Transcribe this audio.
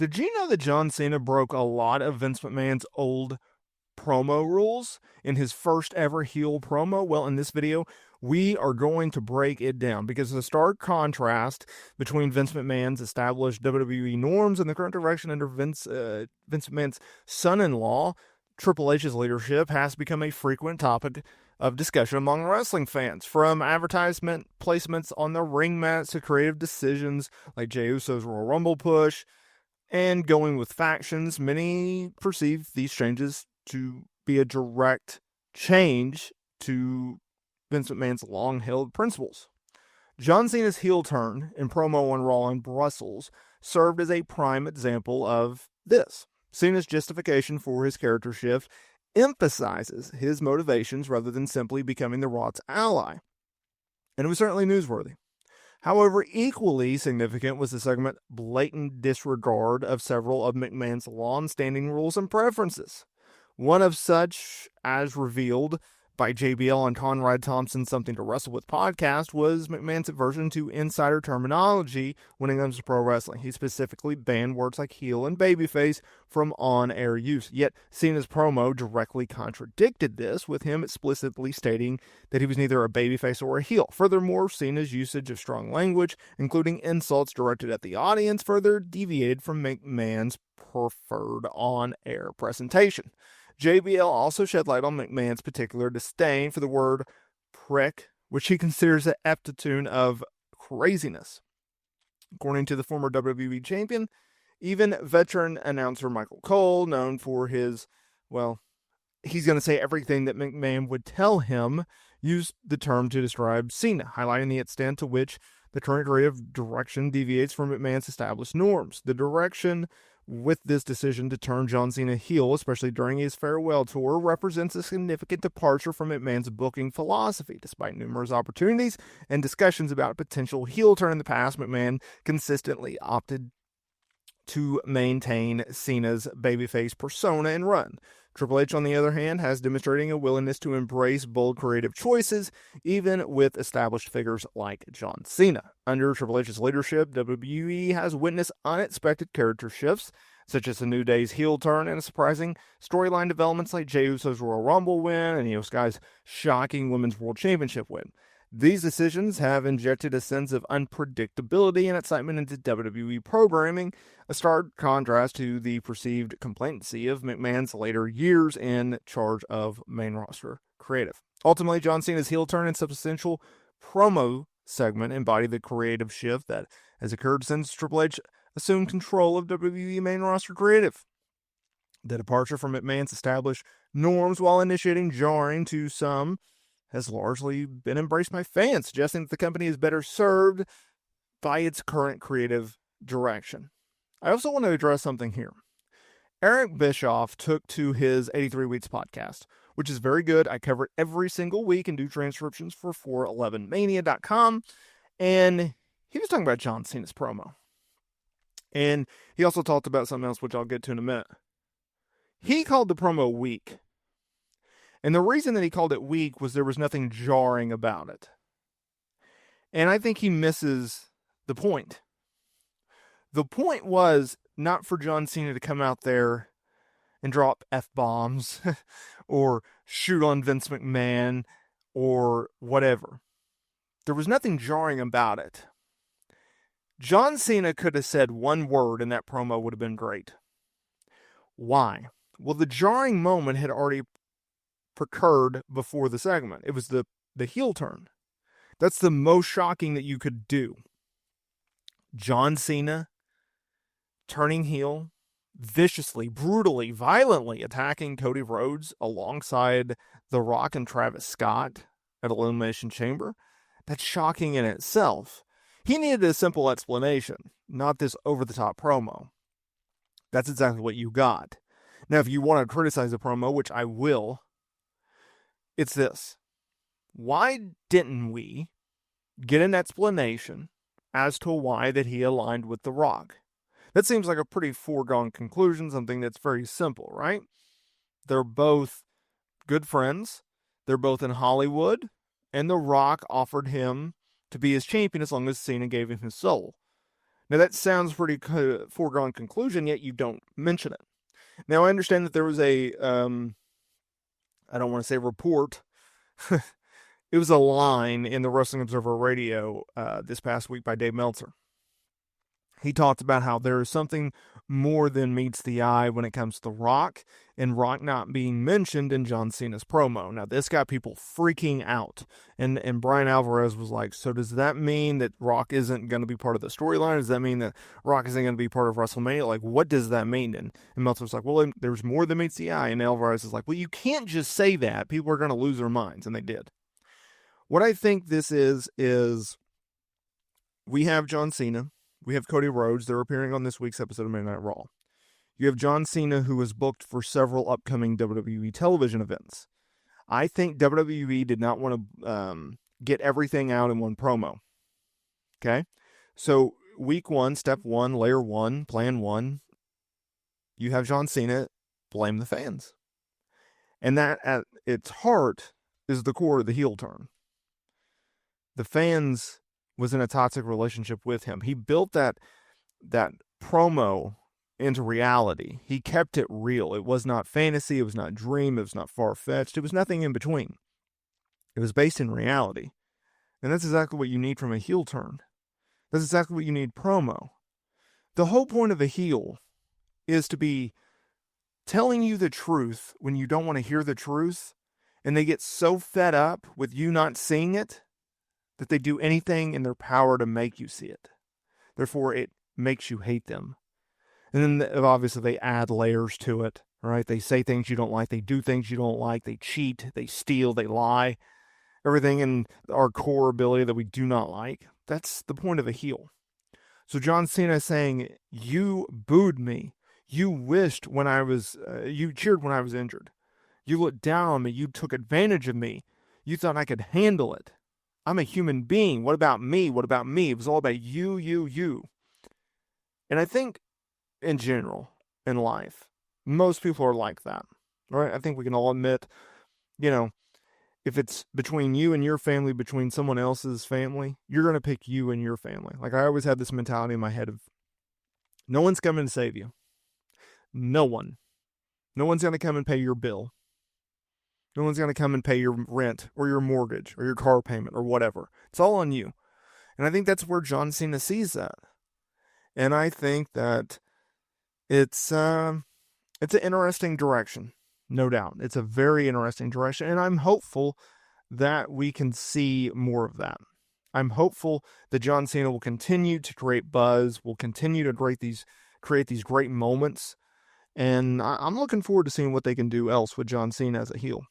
Did you know that John Cena broke a lot of Vince McMahon's old promo rules in his first ever heel promo? Well, in this video, we are going to break it down because of the stark contrast between Vince McMahon's established WWE norms and the current direction under Vince McMahon's son-in-law. Triple H's leadership has become a frequent topic of discussion among wrestling fans, from advertisement placements on the ring mats to creative decisions like Jey Uso's Royal Rumble push and going with factions. Many perceive these changes to be a direct change to Vince McMahon's long-held principles. John Cena's heel turn in promo on Raw in Brussels served as a prime example of this. Cena's justification for his character shift emphasizes his motivations rather than simply becoming the Raw's ally. And it was certainly newsworthy. However, equally significant was the segment's blatant disregard of several of McMahon's long-standing rules and preferences. One of such, as revealed by JBL on Conrad Thompson's Something to Wrestle With podcast, was McMahon's aversion to insider terminology when it comes to pro wrestling. He specifically banned words like heel and babyface from on-air use. Yet Cena's promo directly contradicted this, with him explicitly stating that he was neither a babyface or a heel. Furthermore, Cena's usage of strong language, including insults directed at the audience, further deviated from McMahon's preferred on-air presentation. JBL also shed light on McMahon's particular disdain for the word prick, which he considers an epitome of craziness. According to the former WWE champion, even veteran announcer Michael Cole, known for his, he's going to say everything that McMahon would tell him, used the term to describe Cena, highlighting the extent to which the current creative direction deviates from McMahon's established norms. The direction with this decision to turn John Cena heel, especially during his farewell tour, represents a significant departure from McMahon's booking philosophy. Despite numerous opportunities and discussions about a potential heel turn in the past, McMahon consistently opted to maintain Cena's babyface persona and run. Triple H, on the other hand, has demonstrating a willingness to embrace bold creative choices, even with established figures like John Cena. Under Triple H's leadership, WWE has witnessed unexpected character shifts, such as the New Day's heel turn and surprising storyline developments like Jey Uso's Royal Rumble win and Io Sky's shocking Women's World Championship win. These decisions have injected a sense of unpredictability and excitement into WWE programming, a stark contrast to the perceived complacency of McMahon's later years in charge of main roster creative. Ultimately, John Cena's heel turn and substantial promo segment embodied the creative shift that has occurred since Triple H assumed control of WWE main roster creative. The departure from McMahon's established norms, while initiating jarring to some, has largely been embraced by fans, suggesting that the company is better served by its current creative direction. I also want to address something here. Eric Bischoff took to his 83 Weeks podcast, which is very good. I cover it every single week and do transcriptions for 411mania.com. And he was talking about John Cena's promo. And he also talked about something else, which I'll get to in a minute. He called the promo weak. And the reason that he called it weak was there was nothing jarring about it. And I think he misses the point. The point was not for John Cena to come out there and drop F-bombs or shoot on Vince McMahon or whatever. There was nothing jarring about it. John Cena could have said one word and that promo would have been great. Why? Well, the jarring moment had already occurred before the segment. It was the heel turn. That's the most shocking that you could do. John Cena turning heel, viciously, brutally, violently attacking Cody Rhodes alongside The Rock and Travis Scott at Elimination Chamber. That's shocking in itself. He needed a simple explanation, not this over-the-top promo. That's exactly what you got. Now, if you want to criticize the promo, which I will, it's this. Why didn't we get an explanation as to why that he aligned with The Rock? That seems like a pretty foregone conclusion, something that's very simple, right? They're both good friends. They're both in Hollywood. And The Rock offered him to be his champion as long as Cena gave him his soul. Now, that sounds pretty foregone conclusion, yet you don't mention it. Now, I understand that there was I don't want to say report. It was a line in the Wrestling Observer Radio this past week by Dave Meltzer. He talked about how there is something more than meets the eye when it comes to Rock, and Rock not being mentioned in John Cena's promo. Now, this got people freaking out. And Brian Alvarez was like, so does that mean that Rock isn't going to be part of the storyline? Does that mean that Rock isn't going to be part of WrestleMania? Like, what does that mean? And Meltzer was like, well, there's more than meets the eye. And Alvarez is like, well, you can't just say that. People are going to lose their minds. And they did. What I think this is we have John Cena. We have Cody Rhodes. They're appearing on this week's episode of Monday Night Raw. You have John Cena, who was booked for several upcoming WWE television events. I think WWE did not want to get everything out in one promo. Okay? So, week one, step one, layer one, plan one, you have John Cena blame the fans. And that, at its heart, is the core of the heel turn. The fans was in a toxic relationship with him. He built that promo into reality. He kept it real. It was not fantasy. It was not dream. It was not far-fetched. It was nothing in between. It was based in reality. And that's exactly what you need from a heel turn. That's exactly what you need promo. The whole point of a heel is to be telling you the truth when you don't want to hear the truth, and they get so fed up with you not seeing it that they do anything in their power to make you see it. Therefore, it makes you hate them. And then, obviously, they add layers to it, right? They say things you don't like. They do things you don't like. They cheat. They steal. They lie. Everything in our core ability that we do not like. That's the point of a heel. So John Cena is saying, you booed me. You wished when I was, you cheered when I was injured. You looked down on me. You took advantage of me. You thought I could handle it. I'm a human being. What about me? What about me? It was all about you. And I think, in general, in life, most people are like that, right? I think we can all admit, if it's between you and your family, between someone else's family, you're going to pick you and your family. Like, I always had this mentality in my head of, no one's coming to save you. No one. No one's going to come and pay your bill. No one's going to come and pay your rent or your mortgage or your car payment or whatever. It's all on you. And I think that's where John Cena sees that. And I think that it's an interesting direction, no doubt. It's a very interesting direction. And I'm hopeful that we can see more of that. I'm hopeful that John Cena will continue to create buzz, will continue to create these great moments. And I'm looking forward to seeing what they can do else with John Cena as a heel.